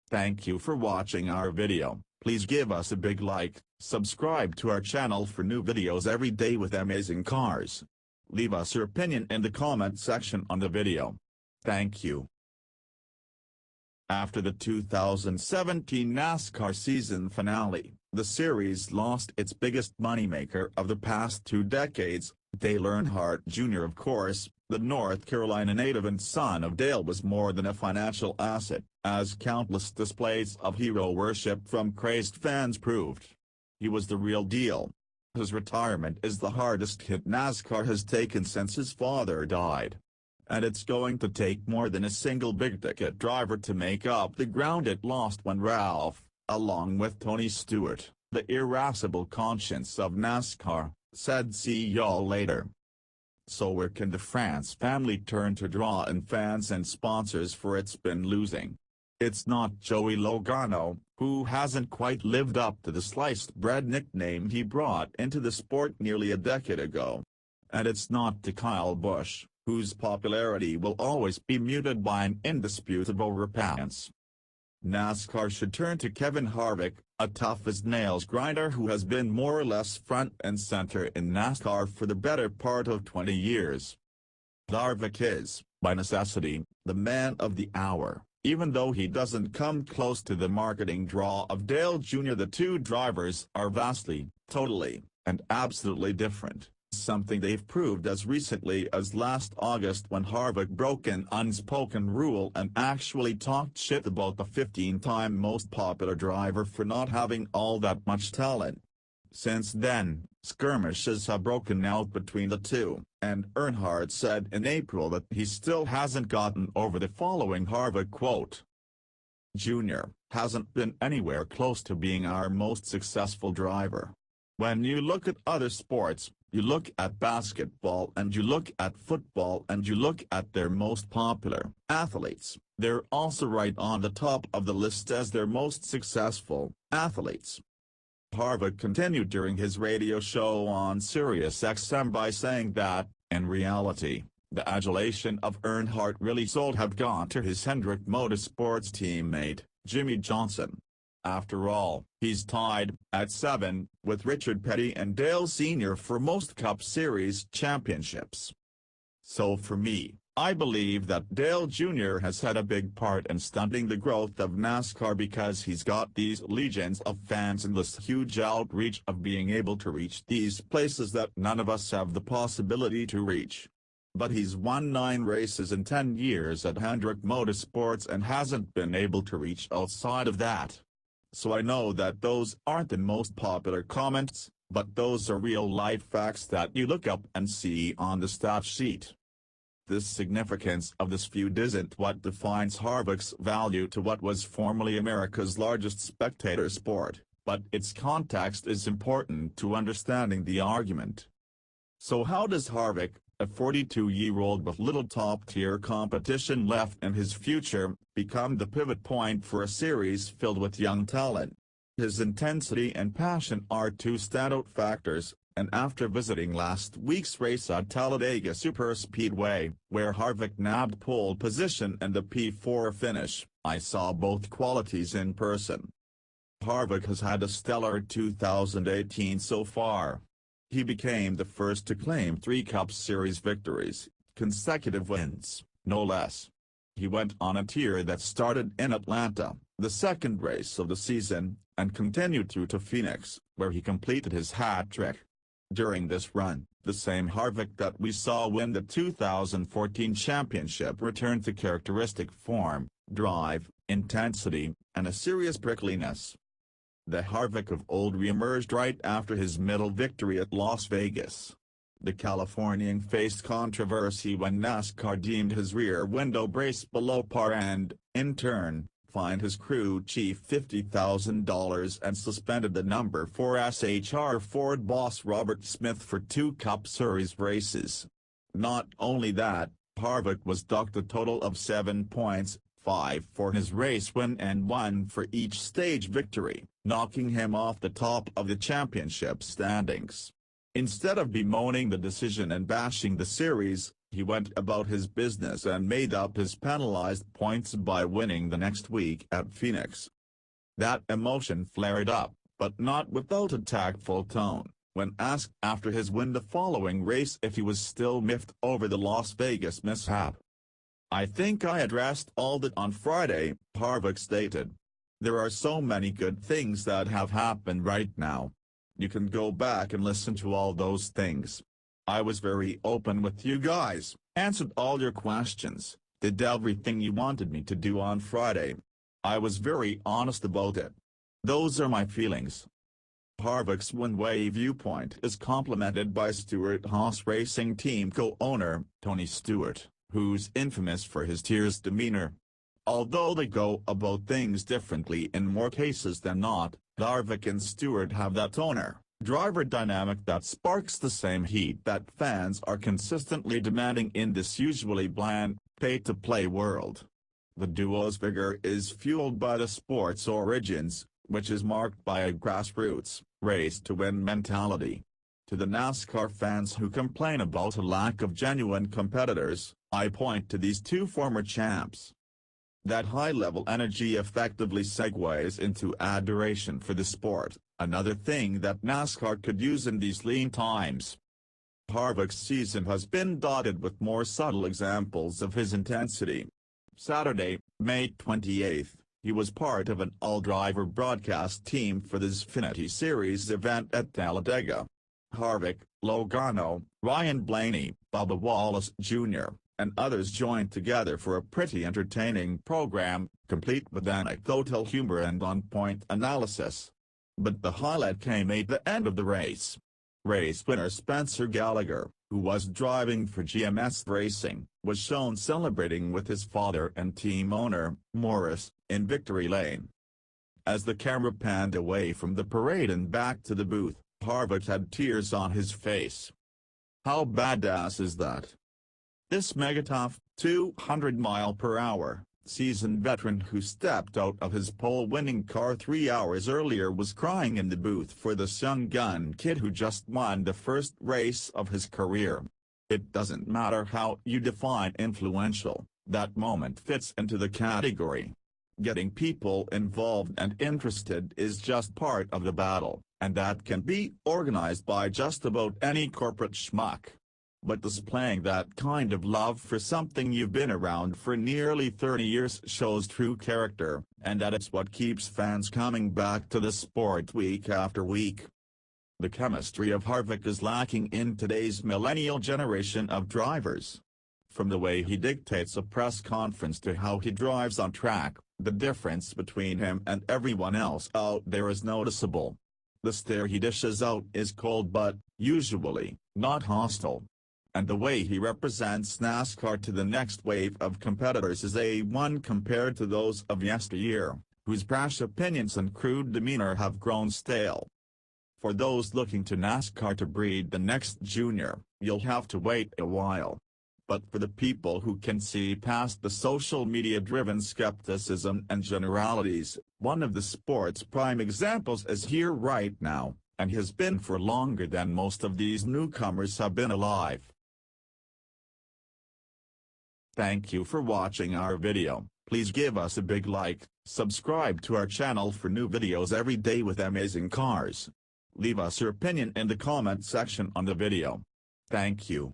Thank you for watching our video. Please give us a big like, subscribe to our channel for new videos every day with amazing cars. Leave us your opinion in the comment section on the video. Thank you. After the 2017 NASCAR season finale, the series lost its biggest moneymaker of the past 2 decades. Dale Earnhardt Jr. Of course, the North Carolina native and son of Dale was more than a financial asset, as countless displays of hero worship from crazed fans proved. He was the real deal. His retirement is the hardest hit NASCAR has taken since his father died. And it's going to take more than a single big-ticket driver to make up the ground it lost when Ralph, along with Tony Stewart, the irascible conscience of NASCAR, said see y'all later. So where can the France family turn to draw in fans and sponsors for it's been losing? It's not Joey Logano, who hasn't quite lived up to the sliced bread nickname he brought into the sport nearly a decade ago. And it's not to Kyle Busch, whose popularity will always be muted by an indisputable repentance. NASCAR should turn to Kevin Harvick, a tough-as-nails grinder who has been more or less front and center in NASCAR for the better part of 20 years. Harvick is, by necessity, the man of the hour, even though he doesn't come close to the marketing draw of Dale Jr. The two drivers are vastly, totally, and absolutely different. Something they've proved as recently as last August when Harvick broke an unspoken rule and actually talked shit about the 15-time most popular driver for not having all that much talent. Since then, skirmishes have broken out between the two, and Earnhardt said in April that he still hasn't gotten over the following Harvick quote. Jr. hasn't been anywhere close to being our most successful driver. When you look at other sports, you look at basketball and you look at football and you look at their most popular athletes, they're also right on the top of the list as their most successful athletes. Harvick continued during his radio show on SiriusXM by saying that, in reality, the adulation of Earnhardt really should have gone to his Hendrick Motorsports teammate, Jimmy Johnson. After all, he's tied, at 7, with Richard Petty and Dale Sr. for most Cup Series championships. So for me, I believe that Dale Jr. has had a big part in stunting the growth of NASCAR because he's got these legions of fans and this huge outreach of being able to reach these places that none of us have the possibility to reach. But he's won 9 races in 10 years at Hendrick Motorsports and hasn't been able to reach outside of that. So I know that those aren't the most popular comments, but those are real-life facts that you look up and see on the stat sheet. The significance of this feud isn't what defines Harvick's value to what was formerly America's largest spectator sport, but its context is important to understanding the argument. So how does Harvick, a 42-year-old with little top-tier competition left in his future, become the pivot point for a series filled with young talent? His intensity and passion are 2 standout factors, and after visiting last week's race at Talladega Superspeedway, where Harvick nabbed pole position and the P4 finish, I saw both qualities in person. Harvick has had a stellar 2018 so far. He became the first to claim 3 Cup Series victories, consecutive wins, no less. He went on a tear that started in Atlanta, the second race of the season, and continued through to Phoenix, where he completed his hat trick. During this run, the same Harvick that we saw win the 2014 championship returned to characteristic form, drive, intensity, and a serious prickliness. The Harvick of old re-emerged right after his middle victory at Las Vegas. The Californian faced controversy when NASCAR deemed his rear window brace below par and, in turn, fined his crew chief $50,000 and suspended the number 4 SHR Ford boss Robert Smith for 2 Cup Series races. Not only that, Harvick was docked a total of 7 points, 5 for his race win and 1 for each stage victory, knocking him off the top of the championship standings. Instead of bemoaning the decision and bashing the series, He went about his business and made up his penalized points by winning the next week at Phoenix. That emotion flared up, but not without a tactful tone, when asked after his win the following race if he was still miffed over the Las Vegas mishap. "I think I addressed all that on Friday," Harvick stated. "There are so many good things that have happened right now. You can go back and listen to all those things. I was very open with you guys, answered all your questions, did everything you wanted me to do on Friday. I was very honest about it. Those are my feelings." Harvick's one-way viewpoint is complemented by Stewart-Haas Racing Team co-owner, Tony Stewart, who's infamous for his tears demeanor. Although they go about things differently in more cases than not, Harvick and Stewart have that owner-driver dynamic that sparks the same heat that fans are consistently demanding in this usually bland, pay-to-play world. The duo's vigor is fueled by the sport's origins, which is marked by a grassroots, race-to-win mentality. To the NASCAR fans who complain about a lack of genuine competitors, I point to these two former champs. That high-level energy effectively segues into adoration for the sport, another thing that NASCAR could use in these lean times. Harvick's season has been dotted with more subtle examples of his intensity. Saturday, May 28, he was part of an all-driver broadcast team for the Xfinity Series event at Talladega. Harvick, Logano, Ryan Blaney, Bubba Wallace Jr., and others joined together for a pretty entertaining program, complete with anecdotal humor and on-point analysis. But the highlight came at the end of the race. Race winner Spencer Gallagher, who was driving for GMS Racing, was shown celebrating with his father and team owner, Morris, in victory lane. As the camera panned away from the parade and back to the booth, Harvick had tears on his face. How badass is that? This mega-tough, 200-mile-per-hour, seasoned veteran who stepped out of his pole-winning car 3 hours earlier was crying in the booth for this young gun kid who just won the first race of his career. It doesn't matter how you define influential, that moment fits into the category. Getting people involved and interested is just part of the battle, and that can be organized by just about any corporate schmuck. But displaying that kind of love for something you've been around for nearly 30 years shows true character, and that it's what keeps fans coming back to the sport week after week. The chemistry of Harvick is lacking in today's millennial generation of drivers. From the way he dictates a press conference to how he drives on track, the difference between him and everyone else out there is noticeable. The stare he dishes out is cold but, usually, not hostile. And the way he represents NASCAR to the next wave of competitors is A1 compared to those of yesteryear, whose brash opinions and crude demeanor have grown stale. For those looking to NASCAR to breed the next Junior, you'll have to wait a while. But for the people who can see past the social media-driven skepticism and generalities, one of the sport's prime examples is here right now, and has been for longer than most of these newcomers have been alive. Thank you for watching our video. Please give us a big like, subscribe to our channel for new videos every day with amazing cars. Leave us your opinion in the comment section on the video. Thank you.